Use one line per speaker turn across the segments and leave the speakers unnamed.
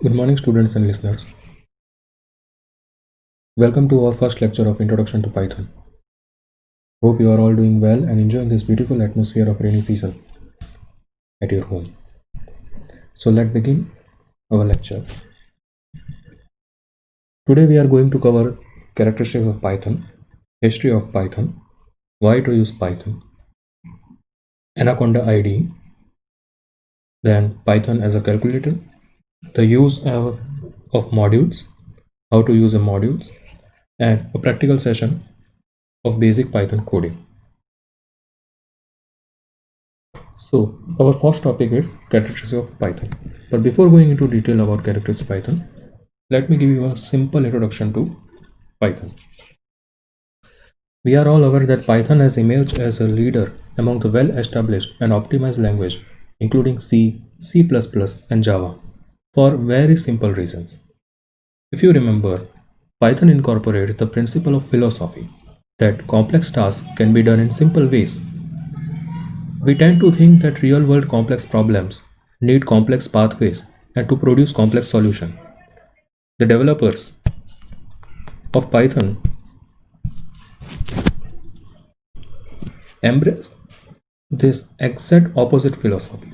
Good morning, students and listeners. Welcome to our first lecture of Introduction to Python. Hope you are all doing well and enjoying this beautiful atmosphere of rainy season at your home. So let's begin our lecture. Today we are going to cover characteristics of Python, history of Python, why to use Python, Anaconda IDE, then Python as a calculator, the use of modules, how to use a modules, and a practical session of basic Python coding. So our first topic is characteristics of Python. But before going into detail about characteristics of Python, let me give you a simple introduction to Python. We are all aware that Python has emerged as a leader among the well-established and optimized language, including C, C++, and Java, for very simple reasons. If you remember, Python incorporates the principle of philosophy that complex tasks can be done in simple ways. We tend to think that real-world complex problems need complex pathways and to produce complex solutions. The developers of Python embrace this exact opposite philosophy.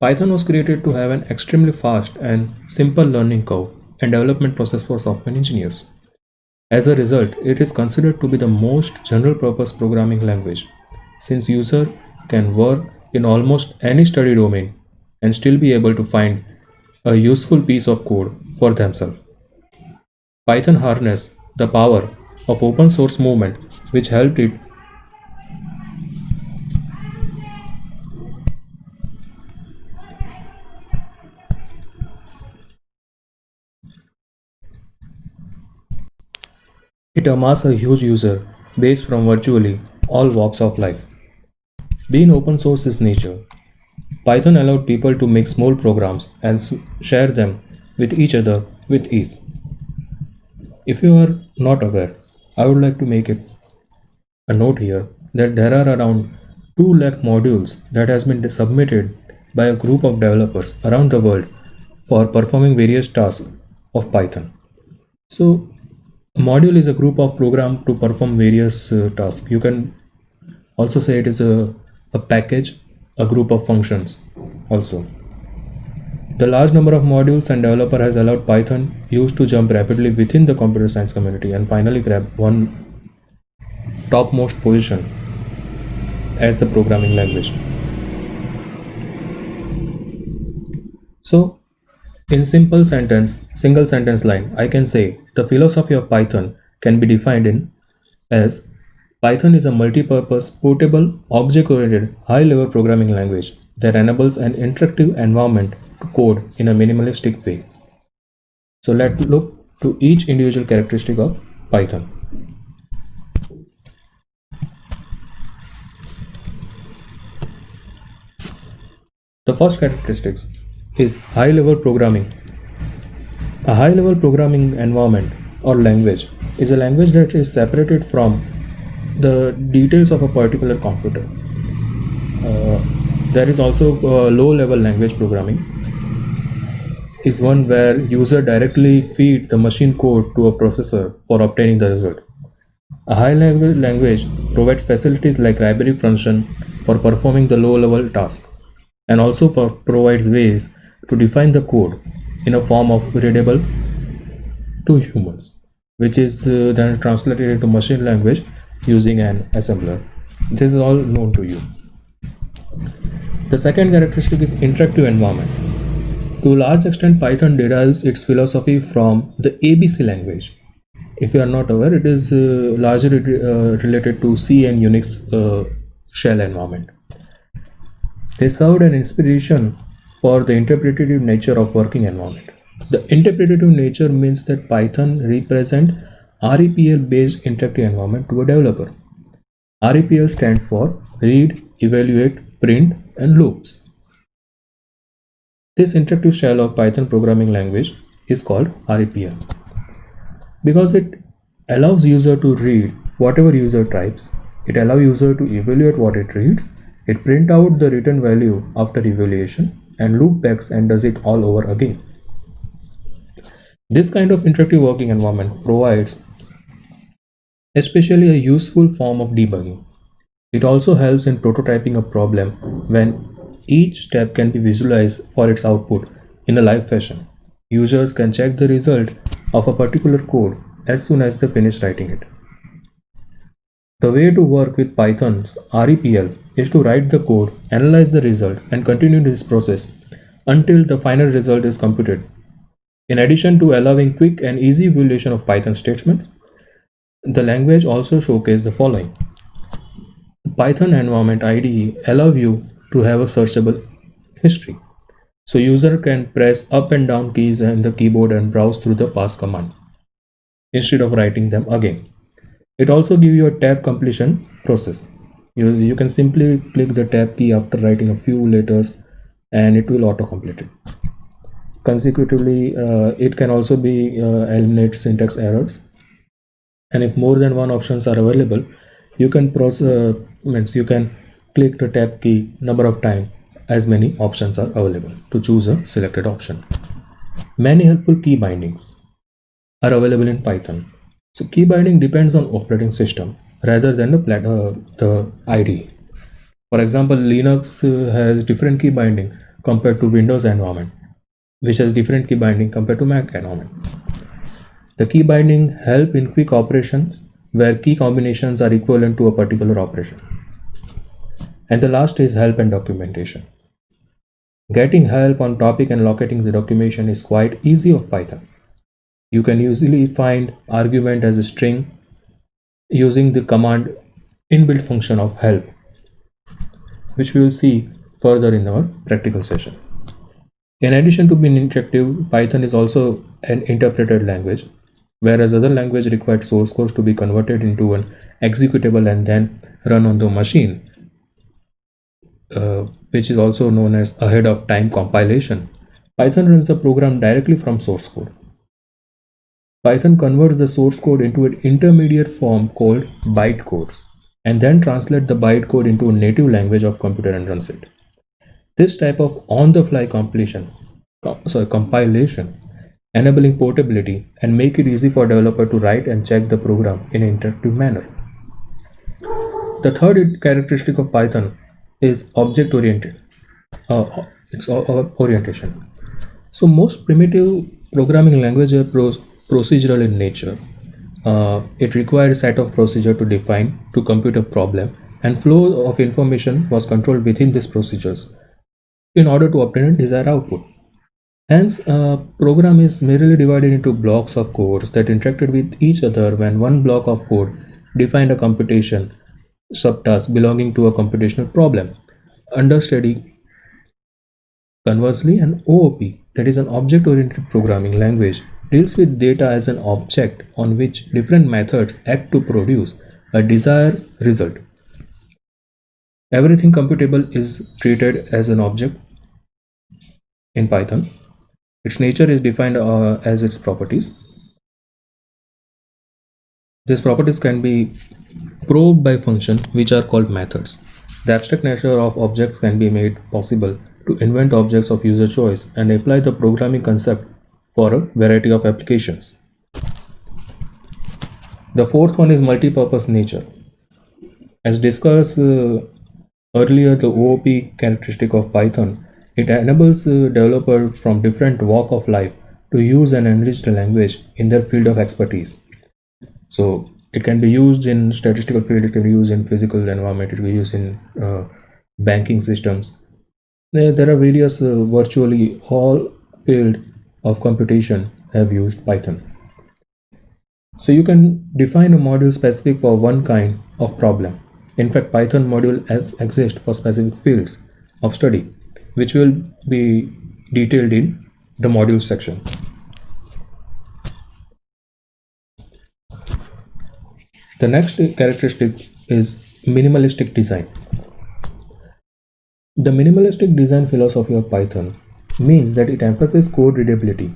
Python was created to have an extremely fast and simple learning curve and development process for software engineers. As a result, it is considered to be the most general-purpose programming language, since users can work in almost any study domain and still be able to find a useful piece of code for themselves. Python harnessed the power of open source movement which helped it amass a huge user base from virtually all walks of life. Being open source is nature. Python allowed people to make small programs and share them with each other with ease. If you are not aware, I would like to make it a note here that there are around 2 lakh modules that has been submitted by a group of developers around the world for performing various tasks of Python. So a module is a group of program to perform various tasks. You can also say it is a package, a group of functions also. The large number of modules and developer has allowed Python used to jump rapidly within the computer science community and finally grab one topmost position as the programming language. So in single sentence line, I can say the philosophy of Python can be defined in as Python is a multi-purpose, portable, object-oriented, high-level programming language that enables an interactive environment to code in a minimalistic way. So let's look to each individual characteristic of Python. The first characteristics is high-level programming. A high-level programming environment or language is a language that is separated from the details of a particular computer. There is also low-level language programming is one where user directly feed the machine code to a processor for obtaining the result. A high-level language provides facilities like library function for performing the low-level task and also provides ways to define the code in a form of readable to humans, which is then translated into machine language using an assembler. This is all known to you. The second characteristic is interactive environment. To a large extent, Python derives its philosophy from the ABC language. If you are not aware, it is largely related to C and Unix shell environment. They served an inspiration for the interpretative nature of working environment. The interpretative nature means that Python represents REPL based interactive environment to a developer. REPL stands for read, evaluate, print, and loops. This interactive style of Python programming language is called REPL because it allows user to read whatever user types, it allows user to evaluate what it reads, it print out the written value after evaluation, and loop backs and does it all over again. This kind of interactive working environment provides especially a useful form of debugging. It also helps in prototyping a problem when each step can be visualized for its output in a live fashion. Users can check the result of a particular code as soon as they finish writing it. The way to work with Python's REPL is to write the code, analyze the result, and continue this process until the final result is computed. In addition to allowing quick and easy evaluation of Python statements, the language also showcases the following. Python environment IDE allow you to have a searchable history. So user can press up and down keys in the keyboard and browse through the pass command instead of writing them again. It also gives you a tab completion process. You can simply click the tab key after writing a few letters and it will auto-complete it. Consecutively, it can also be eliminate syntax errors. And if more than one options are available, you can you can click the tab key number of times as many options are available to choose a selected option. Many helpful key bindings are available in Python. So key binding depends on operating system rather than the IDE. For example, Linux has different key binding compared to Windows environment, which has different key binding compared to Mac environment. The key binding help in quick operations where key combinations are equivalent to a particular operation. And the last is help and documentation. Getting help on topic and locating the documentation is quite easy of Python. You can usually find argument as a string using the command inbuilt function of help, which we will see further in our practical session. In addition to being interactive, Python is also an interpreted language, whereas other language required source codes to be converted into an executable and then run on the machine, which is also known as ahead of time compilation. Python runs the program directly from source code. Python converts the source code into an intermediate form called bytecodes and then translates the bytecode into a native language of computer and runs it. This type of on-the-fly compilation enabling portability and make it easy for developer to write and check the program in an interactive manner. The third characteristic of Python is object-oriented. Orientation. So most primitive programming languages are procedural in nature. It required a set of procedure to define to compute a problem, and flow of information was controlled within these procedures in order to obtain a desired output. Hence, a program is merely divided into blocks of codes that interacted with each other when one block of code defined a computation subtask belonging to a computational problem. Understudy. Conversely, an OOP, that is an object-oriented programming language, deals with data as an object on which different methods act to produce a desired result. Everything computable is treated as an object in Python. Its nature is defined as its properties. These properties can be probed by functions which are called methods. The abstract nature of objects can be made possible to invent objects of user choice and apply the programming concept for a variety of applications. The fourth one is multi-purpose nature. As discussed earlier, the OOP characteristic of Python, it enables developers from different walk of life to use and enrich the language in their field of expertise. So it can be used in statistical field, it can be used in physical environment, it can be used in banking systems. There are various virtually all field of computation have used Python. So you can define a module specific for one kind of problem. In fact, Python module exists for specific fields of study, which will be detailed in the module section. The next characteristic is minimalistic design. The minimalistic design philosophy of Python means that it emphasizes code readability.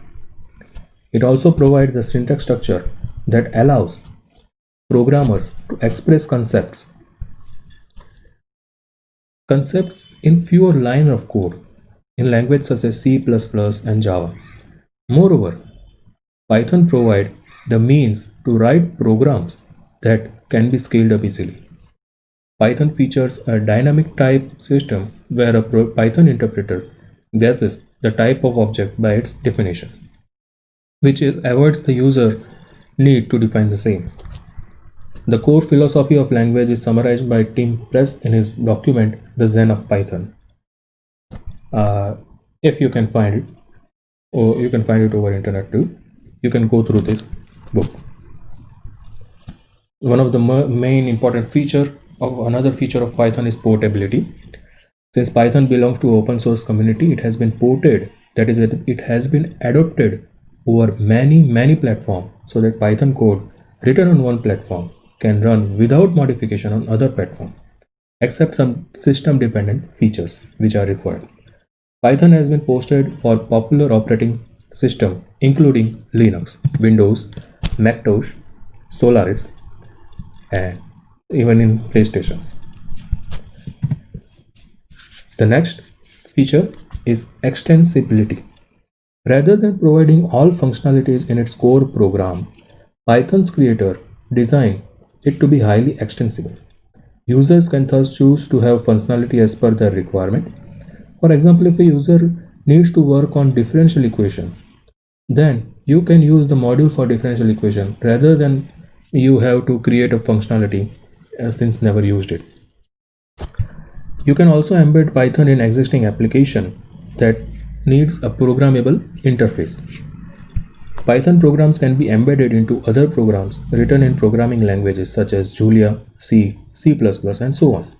It also provides a syntax structure that allows programmers to express concepts in fewer lines of code in languages such as C++ and Java. Moreover, Python provides the means to write programs that can be scaled up easily. Python features a dynamic type system where a Python interpreter guesses the type of object by its definition, which avoids the user need to define the same. The core philosophy of language is summarized by Tim Press in his document The Zen of Python. If you can find it, or you can find it over internet too, you can go through this book. One of the main important another feature of Python is portability. Since Python belongs to open source community, it has been ported, that is, it has been adopted over many platforms so that Python code written on one platform can run without modification on other platform, except some system dependent features which are required. Python has been posted for popular operating system including Linux, Windows, Macintosh, Solaris, and even in PlayStations. The next feature is extensibility. Rather than providing all functionalities in its core program, Python's creator designed it to be highly extensible. Users can thus choose to have functionality as per their requirement. For example, if a user needs to work on differential equation, then you can use the module for differential equation rather than you have to create a functionality since never used it. You can also embed Python in existing application that needs a programmable interface. Python programs can be embedded into other programs written in programming languages such as Julia, C, C++, and so on.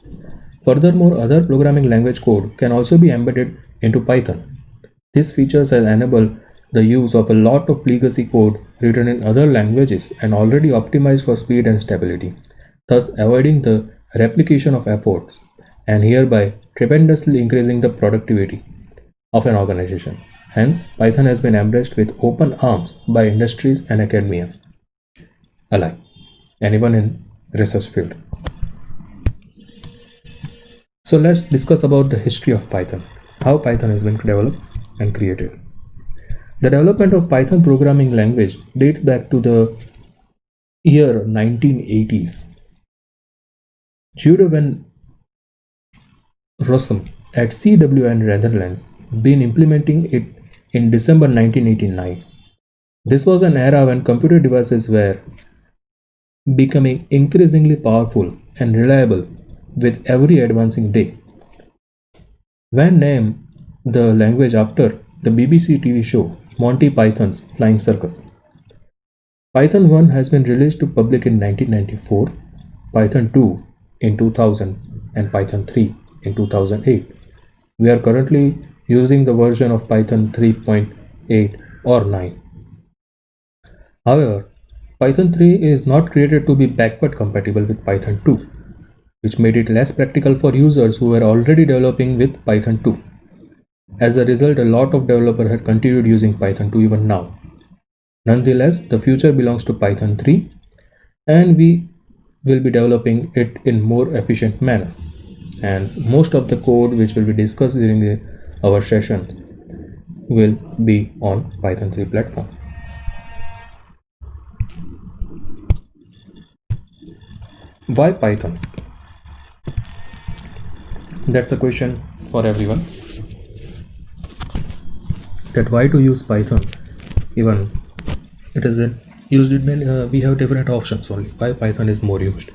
Furthermore, other programming language code can also be embedded into Python. These features has enabled the use of a lot of legacy code written in other languages and already optimized for speed and stability, thus avoiding the replication of efforts and hereby tremendously increasing the productivity of an organization. Hence, Python has been embraced with open arms by industries and academia alike, anyone in research field. So let's discuss about the history of Python, how Python has been developed and created. The development of Python programming language dates back to the year 1980s. Jude van Rossum at CWN Netherlands been implementing it in December 1989. This was an era when computer devices were becoming increasingly powerful and reliable with every advancing day. Van named the language after the BBC TV show Monty Python's Flying Circus. Python 1 has been released to public in 1994, Python 2 in 2000, and Python 3 in 2008. We are currently using the version of Python 3.8 or 9. However, Python 3 is not created to be backward compatible with Python 2, which made it less practical for users who were already developing with Python 2. As a result, a lot of developers have continued using Python 2 even now. Nonetheless, the future belongs to Python 3, and we will be developing it in more efficient manner. Hence, most of the code which will be discussed during our sessions will be on Python 3 platform. Why Python? That's a question for everyone. That why to use Python? Even it is used in many, we have different options only. Why Python is more used?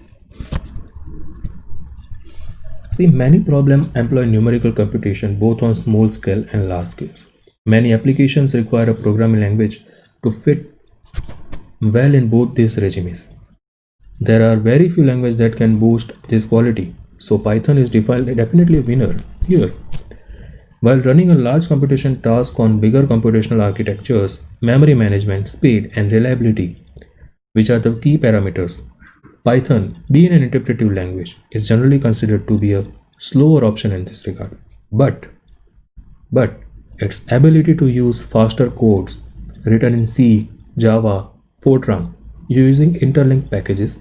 See, many problems employ numerical computation both on small scale and large scales. Many applications require a programming language to fit well in both these regimes. There are very few languages that can boost this quality, so Python is definitely a winner here. While running a large computation task on bigger computational architectures, memory management, speed, and reliability, which are the key parameters, Python, being an interpretive language, is generally considered to be a slower option in this regard. But its ability to use faster codes written in C, Java, Fortran using interlinked packages,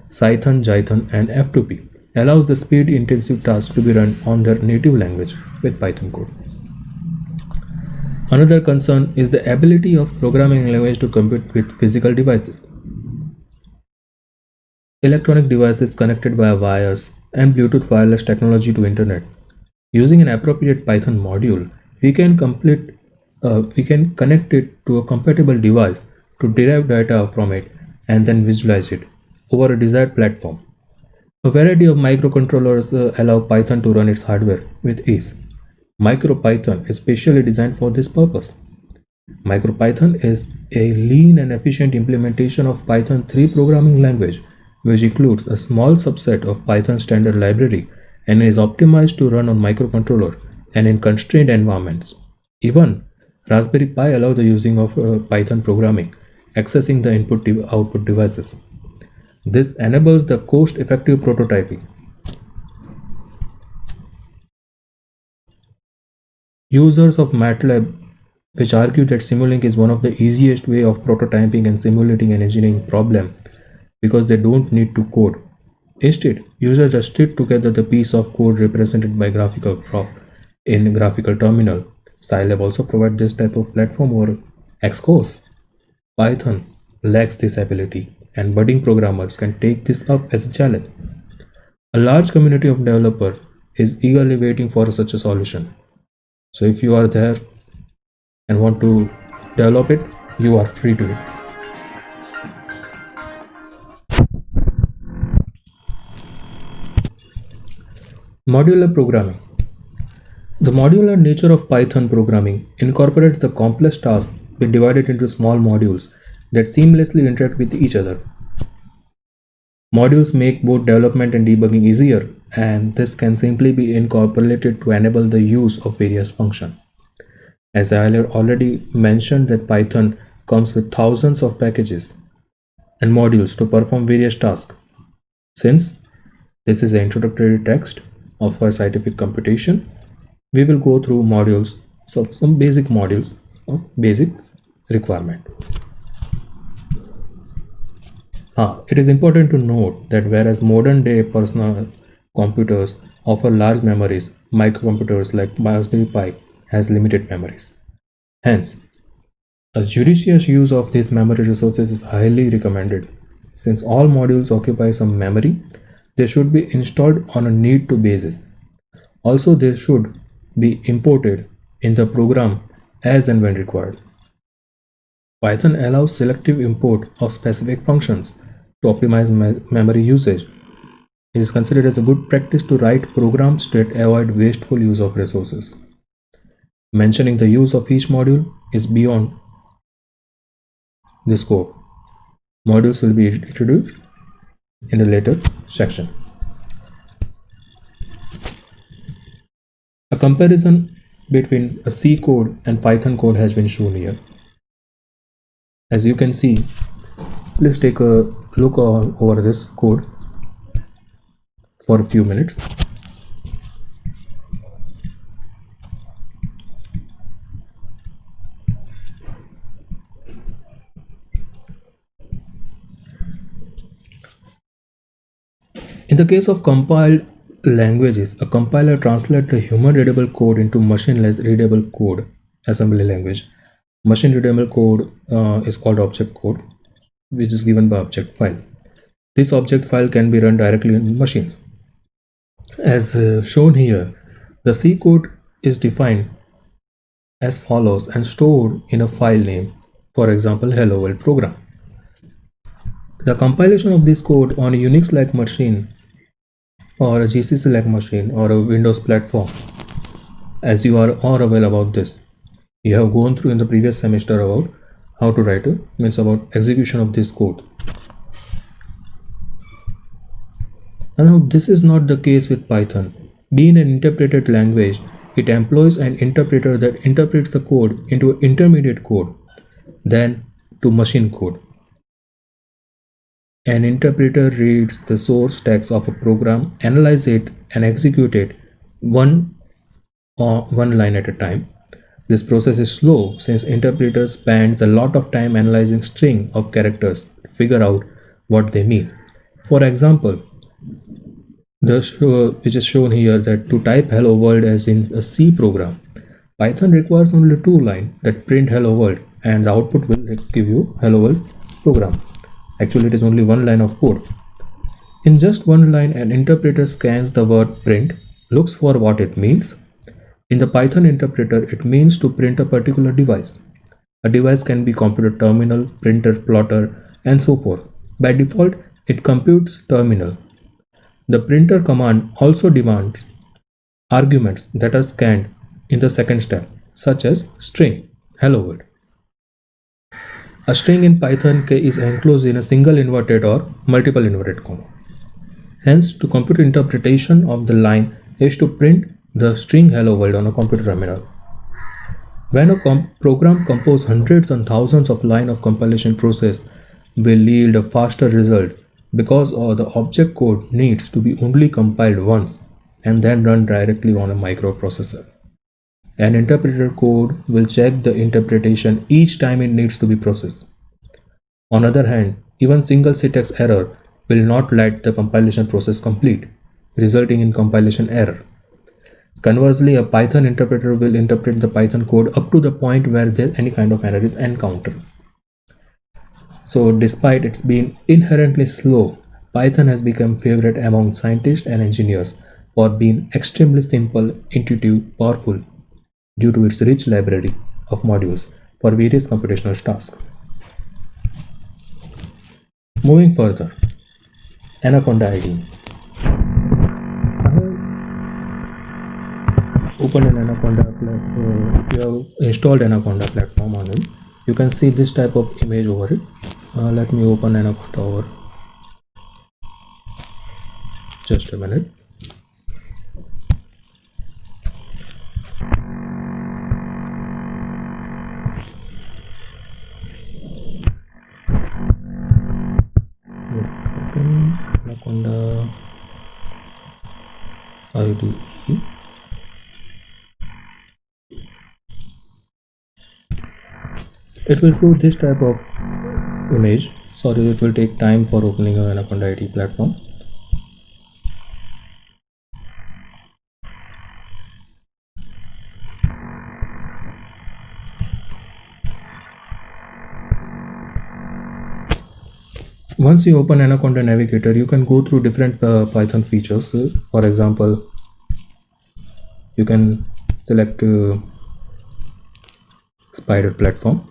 Cython, Jython, and F2P allows the speed-intensive tasks to be run on their native language with Python code. Another concern is the ability of programming language to compete with physical devices. Electronic devices connected via wires and Bluetooth wireless technology to internet. Using an appropriate Python module, we can connect it to a compatible device to derive data from it and then visualize it over a desired platform. A variety of microcontrollers allow Python to run its hardware with ease. MicroPython is specially designed for this purpose. MicroPython is a lean and efficient implementation of Python 3 programming language, which includes a small subset of Python standard library and is optimized to run on microcontroller and in constrained environments. Even Raspberry Pi allows the using of Python programming, accessing the input-output devices. This enables the cost-effective prototyping. Users of MATLAB which argue that Simulink is one of the easiest way of prototyping and simulating an engineering problem because they don't need to code. Instead, users just stitch together the piece of code represented by graphical graph in graphical terminal. Scilab also provides this type of platform over Xcode. Python lacks this ability, and budding programmers can take this up as a challenge. A large community of developers is eagerly waiting for such a solution. So if you are there and want to develop it, you are free to it. Modular programming. The modular nature of Python programming incorporates the complex tasks be divided into small modules that seamlessly interact with each other. Modules make both development and debugging easier, and this can simply be incorporated to enable the use of various functions. As I already mentioned that Python comes with thousands of packages and modules to perform various tasks. Since this is an introductory text of our scientific computation, we will go through modules, so some basic modules of basic requirement. It is important to note that whereas modern day personal computers offer large memories, microcomputers like Raspberry Pi has limited memories. Hence, a judicious use of these memory resources is highly recommended. Since all modules occupy some memory, they should be installed on a need-to basis. Also, they should be imported in the program as and when required. Python allows selective import of specific functions to optimize memory usage. It is considered as a good practice to write programs that avoid wasteful use of resources. Mentioning the use of each module is beyond the scope. Modules will be introduced in a later section. A comparison between a C code and Python code has been shown here. As you can see, please take a look over this code for a few minutes. In the case of compiled languages, a compiler translates the human-readable code into machine-readable code assembly language. Machine-readable code is called object code, which is given by object file. This object file can be run directly in machines. As shown here, the C code is defined as follows and stored in a file name, for example, hello world program. The compilation of this code on a Unix-like machine or a GCC-like machine or a Windows platform, as you are all aware about this, you have gone through in the previous semester about how to write about execution of this code. And now this is not the case with Python. Being an interpreted language, it employs an interpreter that interprets the code into intermediate code, then to machine code. An interpreter reads the source text of a program, analyzes it, and executes it one line at a time. This process is slow since interpreter spends a lot of time analyzing string of characters to figure out what they mean. For example, which is shown here that to type hello world as in a C program, Python requires only two lines that print hello world, and the output will give you hello world program. Actually, it is only one line of code. In just one line, an interpreter scans the word print, looks for what it means. In the Python interpreter, it means to print a particular device. A device can be computer terminal, printer, plotter, and so forth. By default, it computes terminal. The printer command also demands arguments that are scanned in the second step, such as string, hello world. A string in Python is enclosed in a single inverted or multiple inverted comma. Hence, to compute interpretation of the line is to print the string hello world on a computer terminal. When a program composes hundreds and thousands of lines of compilation process will yield a faster result because the object code needs to be only compiled once and then run directly on a microprocessor. An interpreter code will check the interpretation each time it needs to be processed. On the other hand, even single syntax error will not let the compilation process complete, resulting in compilation error. Conversely, a Python interpreter will interpret the Python code up to the point where any kind of error is encountered. So despite its being inherently slow, Python has become favorite among scientists and engineers for being extremely simple, intuitive, powerful due to its rich library of modules for various computational tasks. Moving further, Anaconda IDE. Open an Anaconda platform. You have installed Anaconda platform on it. You can see this type of image over it. Let me open Anaconda over. Just a minute. Anaconda IDE. It will show this type of image. Sorry, it will take time for opening an Anaconda IDE platform. Once you open Anaconda Navigator, you can go through different Python features. For example, you can select spider platform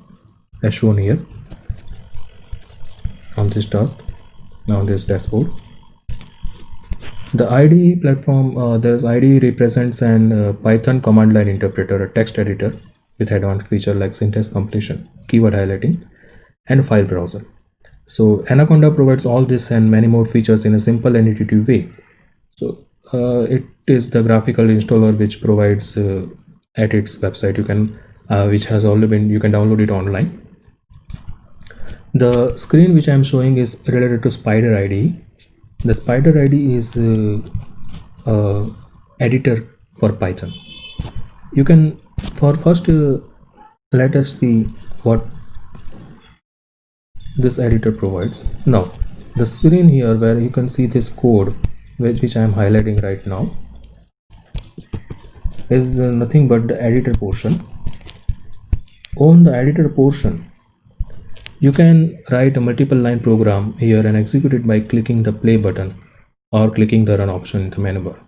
as shown here on this task, on this dashboard. The IDE platform, this IDE represents an Python command line interpreter, a text editor with advanced feature like syntax completion, keyword highlighting, and file browser. So Anaconda provides all this and many more features in a simple and intuitive way. So it is the graphical installer which provides at its website. You can which has already been, you can download it online. The screen which I am showing is related to Spider IDE. The Spider IDE is editor for Python. You can first let us see what this editor provides. Now the screen here where you can see this code which I am highlighting right now is nothing but the editor portion. On the editor portion you can write a multiple line program here and execute it by clicking the play button or clicking the run option in the menu bar.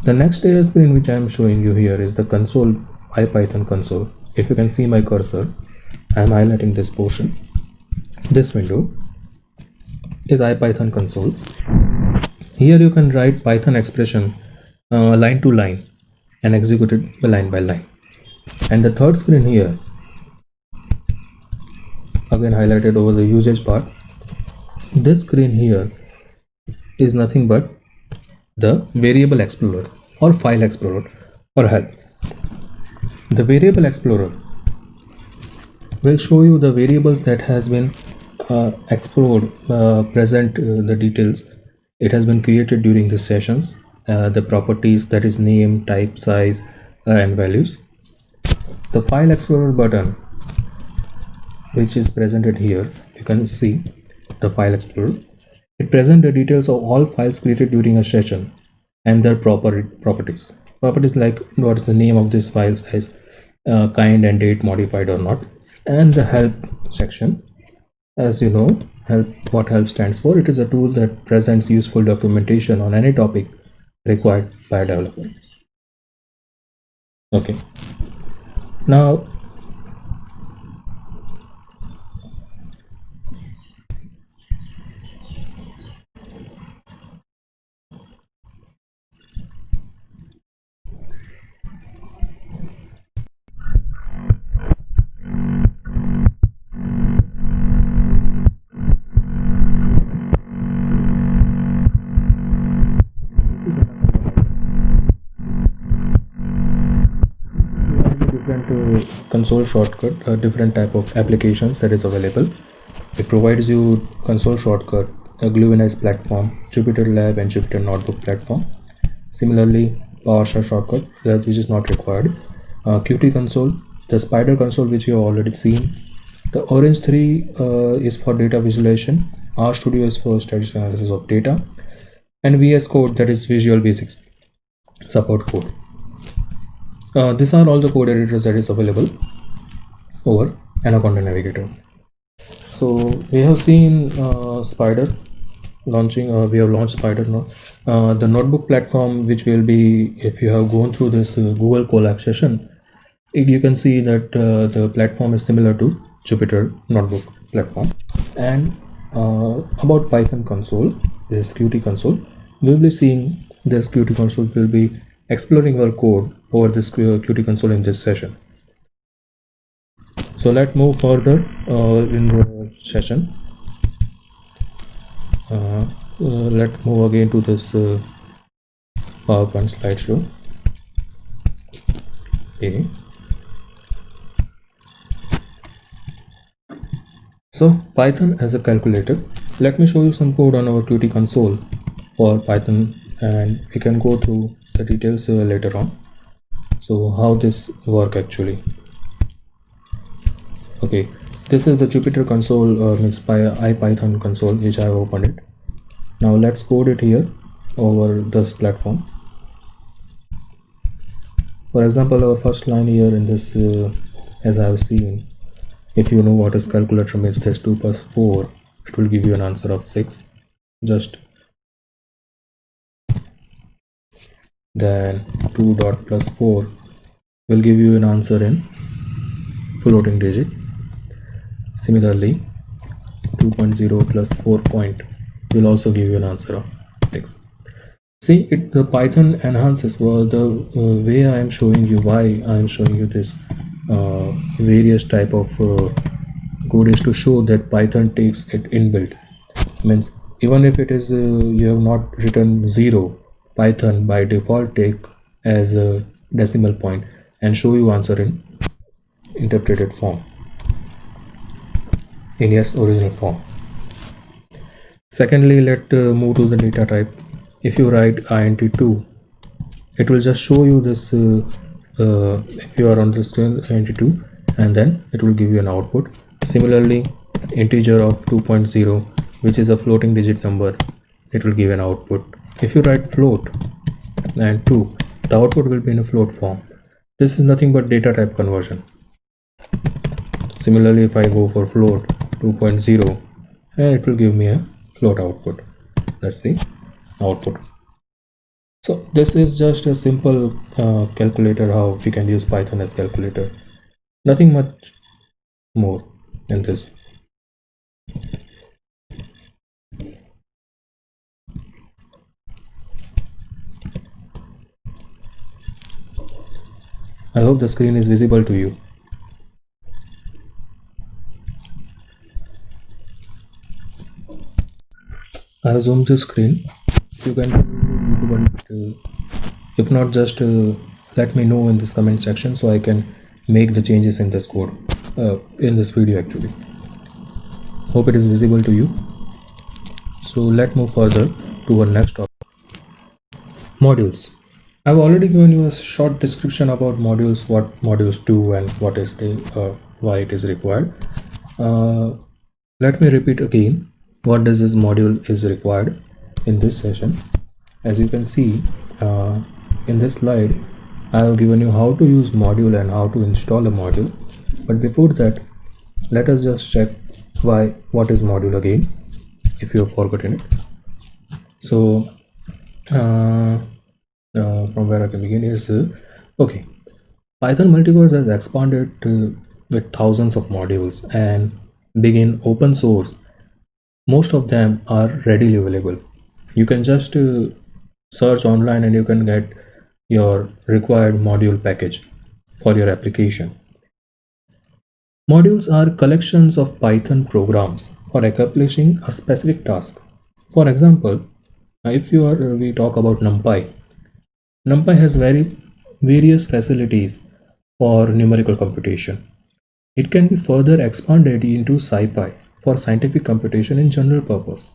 The next screen which I am showing you here is the console, IPython console. If you can see my cursor, I am highlighting this portion. This window is IPython console. Here you can write Python expression line to line and execute it line by line. And the third screen here, again highlighted over the usage part, this screen here is nothing but the variable explorer or file explorer or help. The variable explorer will show you the variables that has been explored, present the details it has been created during the sessions, the properties, that is name, type, size, and values. The file explorer button which is presented here, you can see the file explorer. It presents the details of all files created during a session and their properties. properties like what is the name of this file size, kind and date modified or not, and the help section. As you know, what help stands for, it is a tool that presents useful documentation on any topic required by a developer. Okay, now different console shortcut, different type of applications that is available. It provides you console shortcut, a GlueNS platform, Jupyter Lab and Jupyter Notebook platform. Similarly, PowerShell shortcut, which is not required. Qt console, the Spider console which you have already seen. The Orange 3 is for data visualization. RStudio is for statistical analysis of data. And VS Code, that is Visual Basic support code. These are all the code editors that is available over Anaconda Navigator. So we have seen Spider launching. We have launched Spider now. The notebook platform, which will be, if you have gone through this Google Colab session, you can see that the platform is similar to Jupyter Notebook platform. And about Python console, this Qt console, we'll be seeing this Qt console. Will be exploring our code over this Qt console in this session. So let's move further in the session. Let's move again to this PowerPoint slideshow. Okay. So Python as a calculator. Let me show you some code on our Qt console for Python, and we can go through the details later on. So how this work actually. Okay, this is the Jupyter console, means IPython console, which I have opened it. Now let's code it here over this platform. For example, our first line here in this, as I have seen, if you know what is calculator means, test 2 plus 4, it will give you an answer of 6. Just then 2 dot plus 4 will give you an answer in floating digit. Similarly, 2.0 plus 4 point will also give you an answer of 6. See, the Python enhances. Well, the way I am showing you, why I am showing you this various type of code is to show that Python takes it inbuilt. Means even if it is you have not written 0, Python by default take as a decimal point and show you answer in interpreted form, in its original form. Secondly, let's move to the data type. If you write int2, it will just show you this. If you are on the screen int2, and then it will give you an output. Similarly, integer of 2.0, which is a floating digit number, it will give an output. If you write float and 2, the output will be in a float form. This is nothing but data type conversion. Similarly, if I go for float 2.0, and it will give me a float output. That's the output. So this is just a simple calculator, how we can use Python as calculator. Nothing much more in this. I hope the screen is visible to you. I have zoomed the screen. You can, if not, just let me know in this comment section so I can make the changes in this code, in this video actually. Hope it is visible to you. So let's move further to our next topic. Modules. I've already given you a short description about modules, what modules do and what is the why it is required. Let me repeat again what does this module is required in this session. As you can see, in this slide, I have given you how to use module and how to install a module. But before that, let us just check what is module again, if you have forgotten it. So from where I can begin is okay. Python Multiverse has expanded with thousands of modules and being open source. Most of them are readily available. You can just search online and you can get your required module package for your application. Modules are collections of Python programs for accomplishing a specific task. For example, if we talk about NumPy. NumPy has various facilities for numerical computation. It can be further expanded into SciPy for scientific computation in general purpose.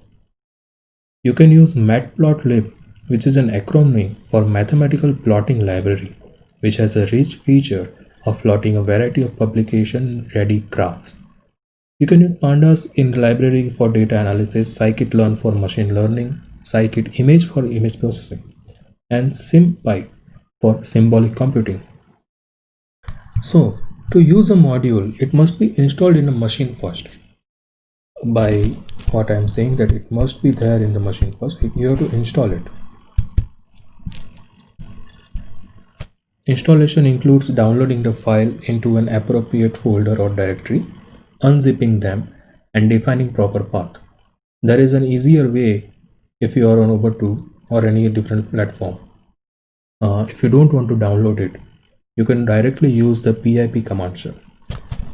You can use Matplotlib, which is an acronym for Mathematical Plotting Library, which has a rich feature of plotting a variety of publication-ready graphs. You can use Pandas in the library for data analysis, scikit-learn for machine learning, scikit-image for image processing, and SymPy for symbolic computing. So, to use a module, it must be installed in a machine first. By what I am saying, that it must be there in the machine first, you have to install it. Installation includes downloading the file into an appropriate folder or directory, unzipping them, and defining proper path. There is an easier way if you are on Ubuntu or any different platform. If you don't want to download it, you can directly use the pip command shell.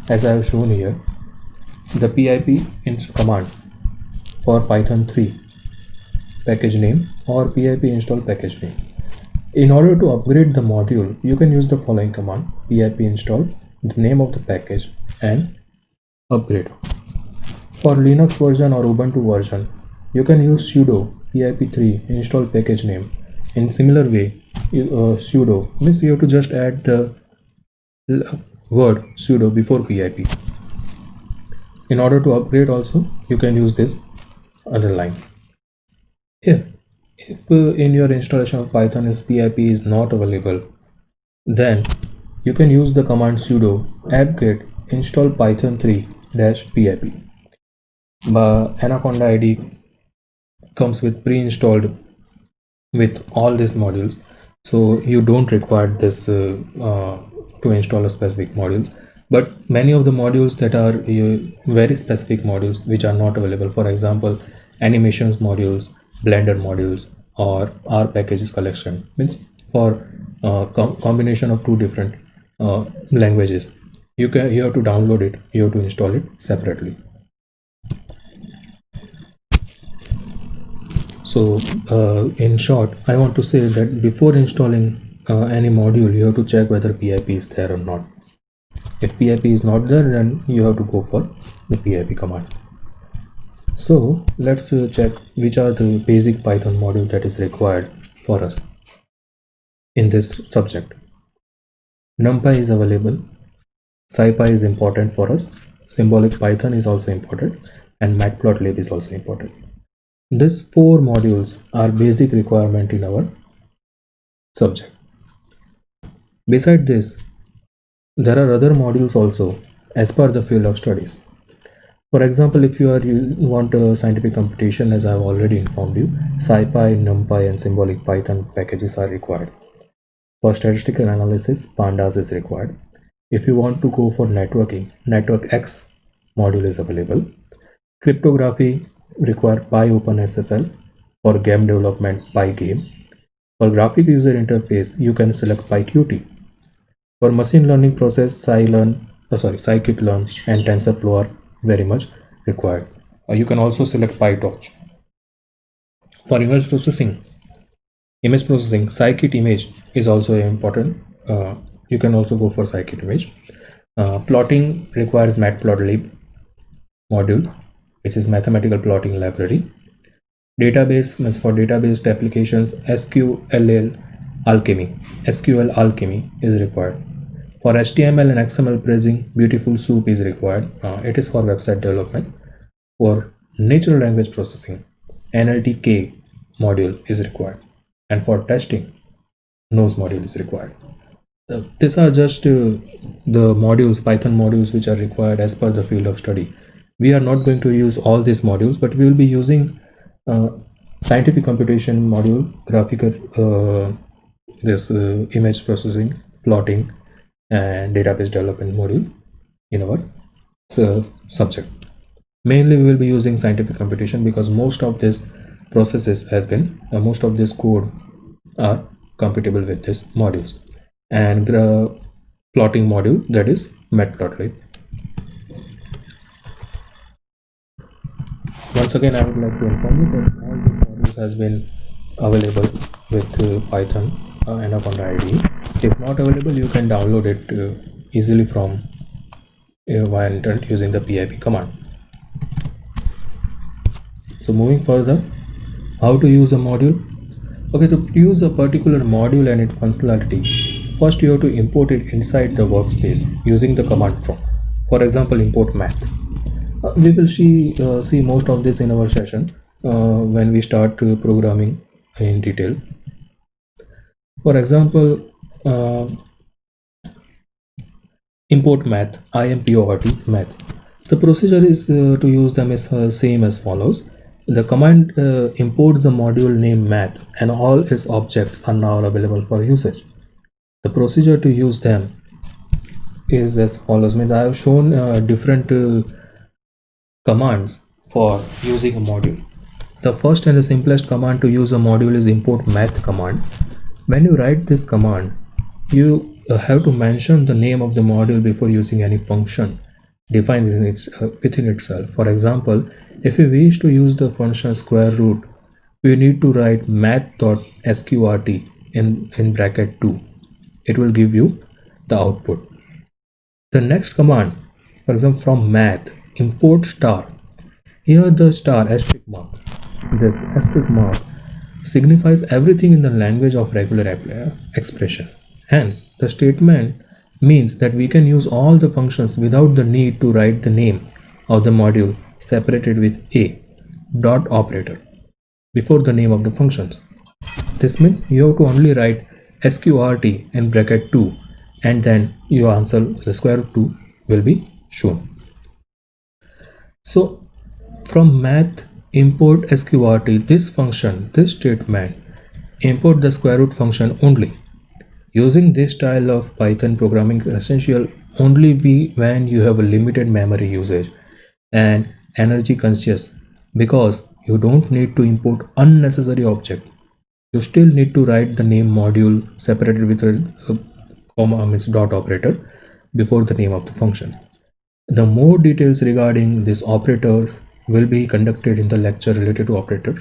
As I have shown here, the pip command for Python 3 package name or pip install package name. In order to upgrade the module, you can use the following command: pip install, the name of the package, and upgrade. For Linux version or Ubuntu version, you can use sudo pip3 install package name. In similar way, sudo means you have to just add the word sudo before pip. In order to upgrade also, you can use this other line. If in your installation of Python if pip is not available, then you can use the command sudo apt-get install python 3-pip. Anaconda IDE comes with pre-installed with all these modules, so you don't require this to install a specific modules. But many of the modules that are very specific modules which are not available, for example animations modules, blender modules, or R packages collection, means for combination of two different languages, you have to download it, you have to install it separately. So in short, I want to say that before installing any module, you have to check whether pip is there or not. If pip is not there, then you have to go for the pip command. So let's check which are the basic Python module that is required for us in this subject. NumPy is available, SciPy is important for us, symbolic Python is also important, and Matplotlib is also important. These four modules are basic requirement in our subject. Beside this, there are other modules also as per the field of studies. For example, if you want a scientific computation, as I have already informed you, SciPy, NumPy, and symbolic Python packages are required. For statistical analysis, Pandas is required. If you want to go for networking, NetworkX module is available. Cryptography require PyOpenSSL. For game development, Pygame. For graphic user interface, you can select PyQt. For machine learning process, scikit-learn and TensorFlow are very much required. You can also select PyTorch. For image processing, scikit-image is also important. You can also go for scikit-image. Plotting requires Matplotlib module, which is mathematical plotting library. Database means for database applications, SQL Alchemy is required. For HTML and XML parsing, Beautiful Soup is required. It is for website development. For natural language processing, NLTK module is required. And for testing, nose module is required. These are just the modules, Python modules, which are required as per the field of study. We are not going to use all these modules, but we will be using scientific computation module, graphical, this image processing, plotting, and database development module in our subject. Mainly, we will be using scientific computation because most of this processes has been, most of this code are compatible with these modules, and plotting module, that is matplotlib. Once again, I would like to inform you that all these modules has been available with Python Anaconda IDE. If not available, you can download it easily from via internet using the pip command. So moving further, how to use a module? Okay, to use a particular module and its functionality, first you have to import it inside the workspace using the command prompt. For example, import math. We will see most of this in our session when we start programming in detail. For example, import math, import math. The procedure is to use them as same as follows. The command imports the module name math and all its objects are now available for usage. The procedure to use them is as follows. Means I have shown different commands for using a module. The first and the simplest command to use a module is import math command. When you write this command, you have to mention the name of the module before using any function defined in within itself. For example, if we wish to use the function square root, we need to write math.sqrt in bracket 2. It will give you the output. The next command, for example, from math, import star. Here the star asterisk mark. This asterisk mark signifies everything in the language of regular expression. Hence, the statement means that we can use all the functions without the need to write the name of the module separated with a dot operator before the name of the functions. This means you have to only write sqrt in bracket 2 and then your answer, the square root 2, will be shown. So from math import sqrt, this function, this statement, import the square root function only. Using this style of Python programming is essential only when you have a limited memory usage and energy conscious, because you don't need to import unnecessary object. You still need to write the name module separated with a comma, means dot operator before the name of the function. The more details regarding these operators will be conducted in the lecture related to operator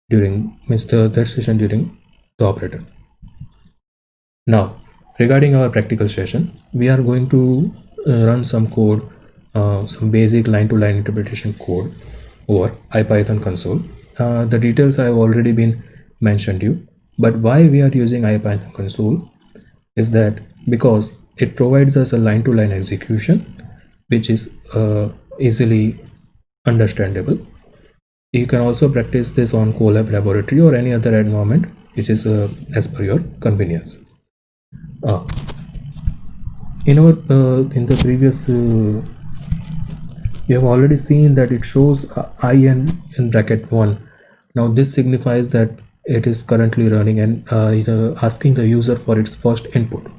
during that session during the operator. Now, regarding our practical session, we are going to run some code, some basic line-to-line interpretation code over IPython console. The details I have already been mentioned to you, but why we are using IPython console is that because it provides us a line-to-line execution, which is easily understandable. You can also practice this on Colab laboratory or any other environment which is as per your convenience. In the previous you have already seen that it shows in bracket 1. Now this signifies that it is currently running and asking the user for its first input.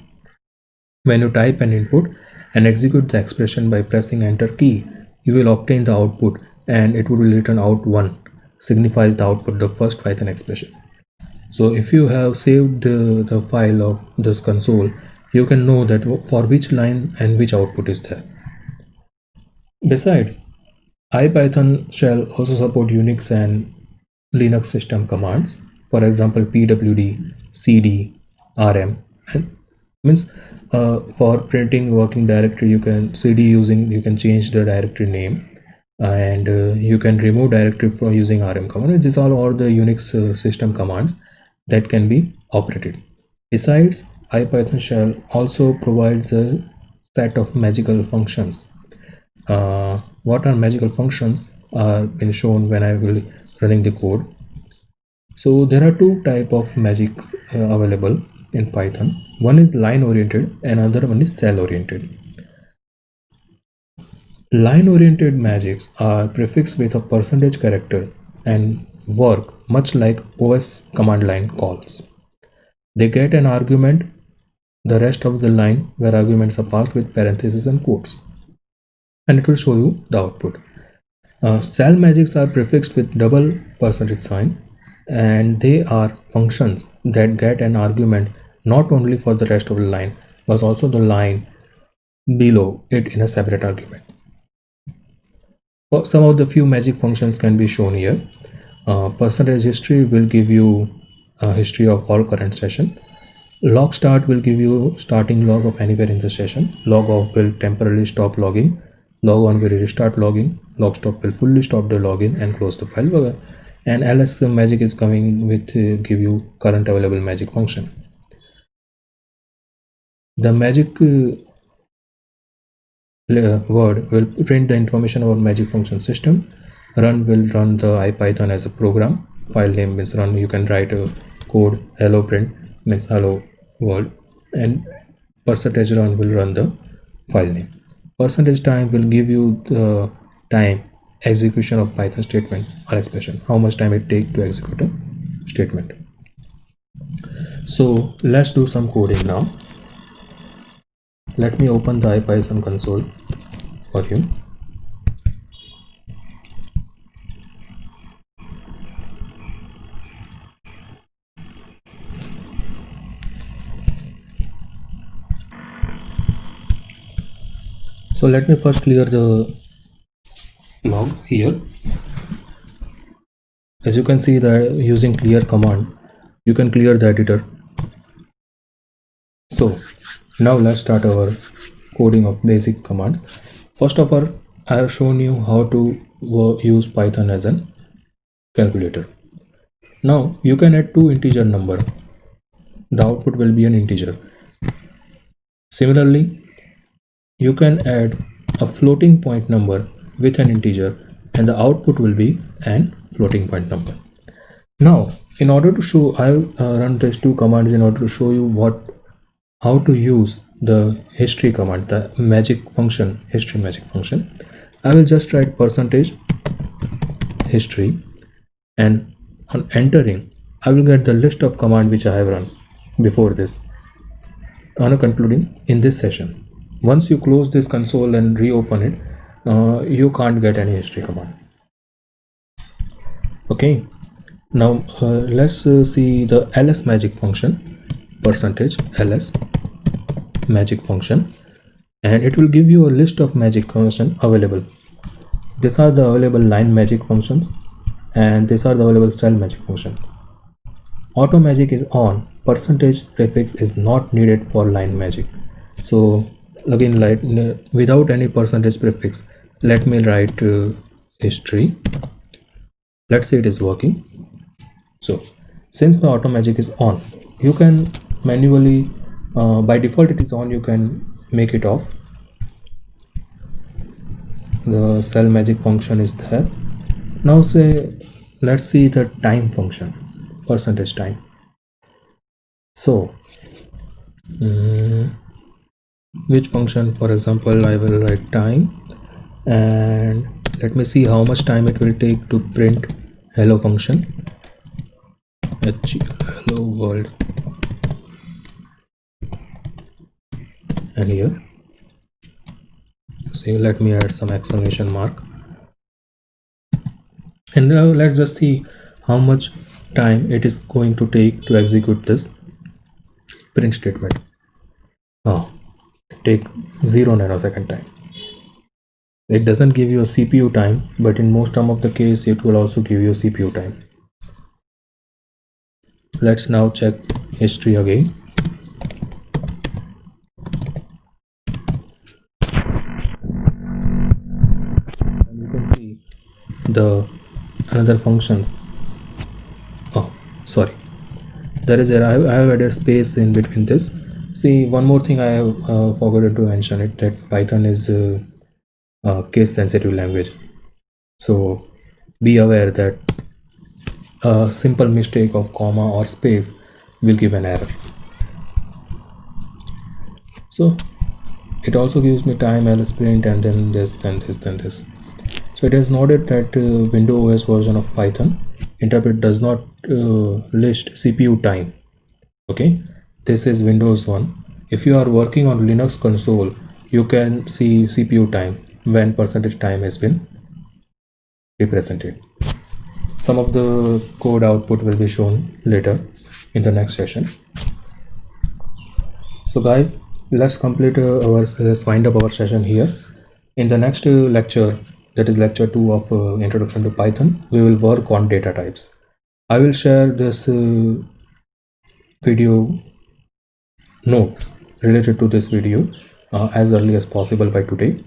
When you type an input and execute the expression by pressing enter key, you will obtain the output and it will return out 1, signifies the output, the first Python expression. So if you have saved the file of this console, you can know that for which line and which output is there. Besides, IPython shall also support Unix and Linux system commands. For example, pwd, cd, rm, and means for printing working directory, you can you can change the directory name, and you can remove directory from using rm command. These are all the Unix system commands that can be operated. Besides, IPython shell also provides a set of magical functions. What are magical functions are been shown when I will running the code. So there are two type of magics available. in Python. One is line oriented, another one is cell oriented. Line oriented magics are prefixed with a percentage character and work much like OS command line calls. They get an argument, the rest of the line where arguments are passed with parentheses and quotes, and it will show you the output. Cell magics are prefixed with double percentage sign, and they are functions that get an argument not only for the rest of the line but also the line below it in a separate argument. Some of the few magic functions can be shown here. Percentage history will give you a history of all current session. Log start will give you starting log of anywhere in the session. Log off will temporarily stop logging. Log on will restart logging. Log stop will fully stop the login and close the file. And ls magic is coming with give you current available magic function. The magic word will print the information about magic function system. Run will run the IPython as a program. File name means run. You can write a code. Hello print means hello world, and percentage run will run the file name. Percentage time will give you the time execution of Python statement or expression, how much time it takes to execute a statement. So let's do some coding now. Let me open the IPython console for you. So let me first clear the log here. As you can see that using clear command, you can clear the editor. So now let's start our coding of basic commands. First of all, I have shown you how to use Python as a calculator. Now you can add two integer number. The output will be an integer. Similarly, you can add a floating point number with an integer and the output will be an floating point number. Now, in order to show, I've run these two commands in order to show you how to use the history command, the magic function, history magic function. I will just write percentage history, and on entering, I will get the list of command which I have run before this on concluding in this session. Once you close this console and reopen it, you can't get any history command. Okay, now let's see the ls magic function, percentage ls magic function, and it will give you a list of magic functions available. These are the available line magic functions and these are the available cell magic function. Auto magic is on, percentage prefix is not needed for line magic. So again, like without any percentage prefix, let me write history. Let's say it is working. So since the auto magic is on, you can manually by default it is on, you can make it off. The cell magic function is there. Now let's see the time function, percentage time. So which function? For example, I will write time, and let me see how much time it will take to print hello function, hello world, and here say let me add some exclamation mark, and now let's just see how much time it is going to take to execute this print statement. Take 0 nanosecond time. It doesn't give you a CPU time, but in most of the case it will also give you CPU time. Let's now check history again. And you can see the another functions. Oh, sorry. There is I have added space in between this. See, one more thing I have forgotten to mention it, that Python is a case sensitive language. So be aware that a simple mistake of comma or space will give an error. So it also gives me time, I'll sprint, and then this, then this, then this. So it has noted that Windows OS version of Python interpret does not list CPU time. Okay, this is Windows 1. If you are working on Linux console, you can see CPU time when percentage time has been represented. Some of the code output will be shown later in the next session. So guys, let's complete let's wind up our session here. In the next lecture, that is lecture 2 of Introduction to Python, we will work on data types. I will share this video notes related to this video as early as possible by today,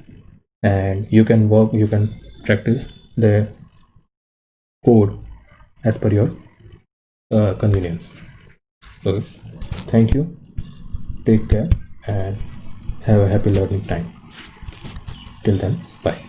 and you can practice the code as per your convenience. Okay, thank you, take care, and have a happy learning time. Till then, bye.